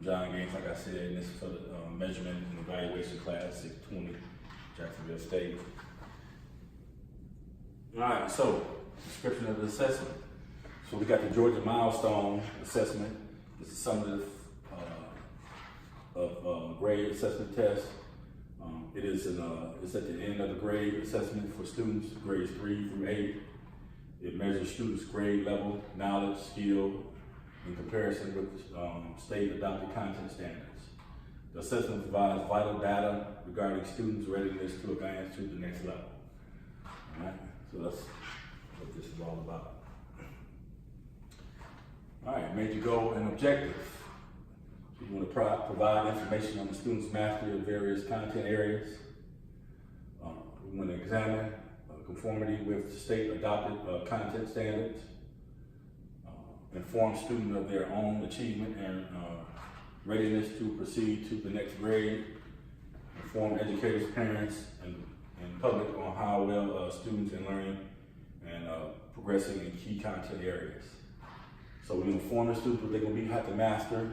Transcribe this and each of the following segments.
John Gaines, like I said, and this is for the measurement and evaluation class 620, Jacksonville State. All right, so description of the assessment. So we got the Georgia Milestone Assessment. This is summative grade assessment test. It's at the end of the grade assessment for students, grades 3 through 8. It measures students' grade level, knowledge, skill, in comparison with state adopted content standards. The assessment provides vital data regarding students' readiness to advance to the next level. All right, so that's what this is all about. All right, major goal and objective. So you want to provide information on the students' mastery of various content areas. We want to examine conformity with state adopted content standards. Inform students of their own achievement and readiness to proceed to the next grade. Inform educators, parents, and public on how well students are learning and progressing in key content areas. So we inform the students what they're going to have to master.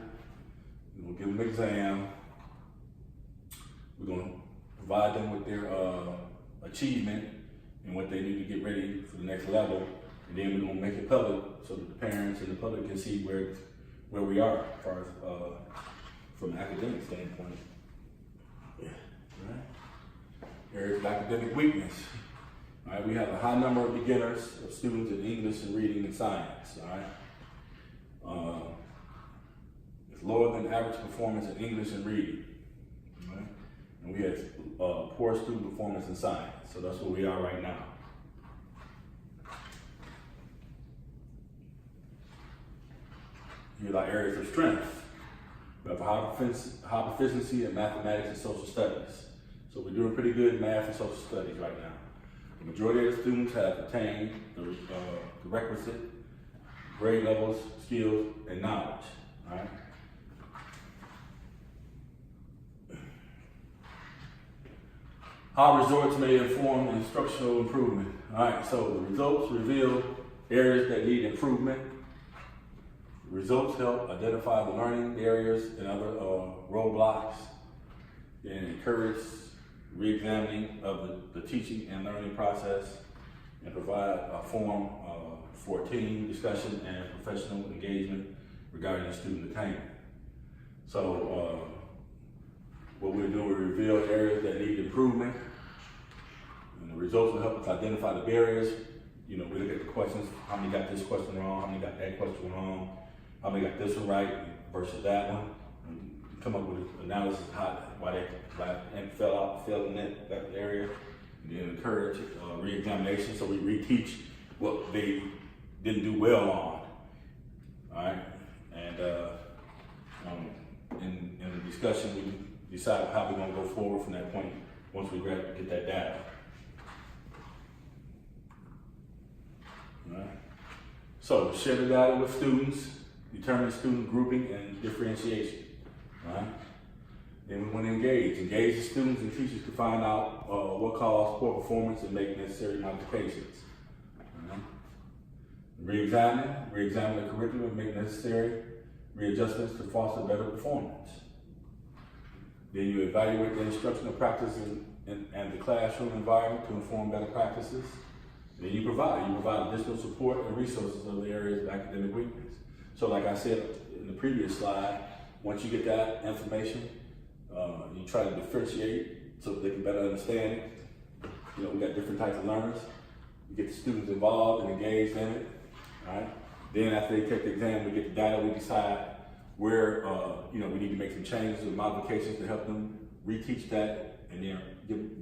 We're going to give them an exam. We're going to provide them with their achievement and what they need to get ready for the next level. And then we're going to make it public so that the parents and the public can see where we are as far as from an academic standpoint. Yeah. All right. Areas of academic weakness. All right, we have a high number of beginners of students in English and reading and science. All right. It's lower than average performance in English and reading. All right. And we have poor student performance in science. So that's where we are right now. Here's our areas of strength. We have a high proficiency in mathematics and social studies. So we're doing pretty good in math and social studies right now. The majority of the students have attained the requisite grade levels, skills, and knowledge. All right. How results may inform instructional improvement. All right, so the results reveal areas that need improvement. Results help identify the learning areas and other roadblocks, and encourage re-examining of the teaching and learning process, and provide a forum for team discussion and professional engagement regarding student attainment. So what we do, we reveal areas that need improvement, and the results will help us identify the barriers. You know, we look at the questions, how many got this question wrong, how many got that question wrong, how many got this one right versus that one, and come up with an analysis of why they fell in that area, and then encourage re-examination, so we reteach what they didn't do well on. All right, and in the discussion, we decide how we're going to go forward from that point once we get that data. All right. So share the data with students. Determine student grouping and differentiation. Right? Then we want to engage the students and teachers to find out what caused poor performance and make necessary modifications. Right? Re-examine the curriculum and make necessary readjustments to foster better performance. Then you evaluate the instructional practices and the classroom environment to inform better practices. Then you provide additional support and resources of the areas of academic weakness. So like I said in the previous slide, once you get that information, you try to differentiate so that they can better understand it. You know, we got different types of learners. We get the students involved and engaged in it. All right. Then after they take the exam, we get the data, we decide where we need to make some changes or modifications to help them reteach that and then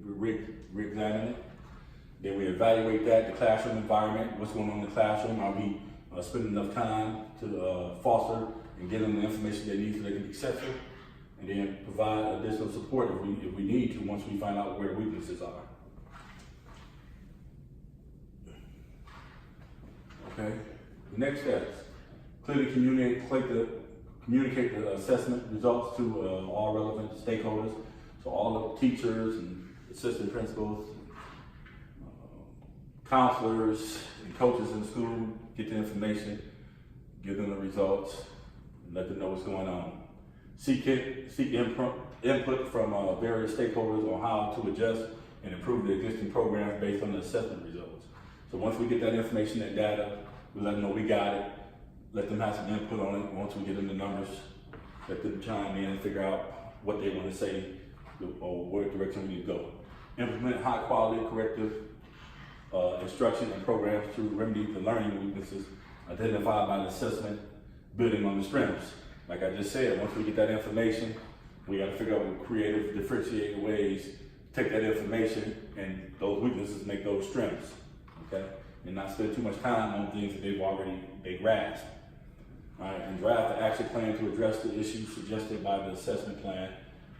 re-examine it. Then we evaluate that, the classroom environment, what's going on in the classroom. Are we spending enough time to foster and give them the information they need so they can be successful, and then provide additional support if we need to once we find out where the weaknesses are. Okay, the next steps. Clearly communicate the assessment results to all relevant stakeholders, so all the teachers and assistant principals, counselors and coaches in the school, get the information, give them the results, and let them know what's going on. seek input from various stakeholders on how to adjust and improve the existing programs based on the assessment results. So once we get that information, that data, we let them know we got it, let them have some input on it. Once we get them the numbers, let them chime in and figure out what they want to say or what direction we need to go. Implement high quality corrective instruction and programs to remedy the learning weaknesses identified by the assessment, building on the strengths. Like I just said, once we get that information, we got to figure out creative, differentiated ways to take that information and those weaknesses make those strengths, okay? And not spend too much time on things that they grasped. All right, and draft an action plan to address the issues suggested by the assessment plan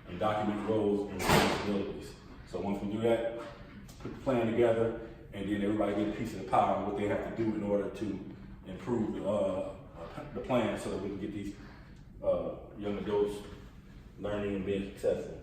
and document roles and responsibilities. So once we do that, put the plan together, and then everybody get a piece of the pie on what they have to do in order to improve the plan so that we can get these young adults learning and being successful.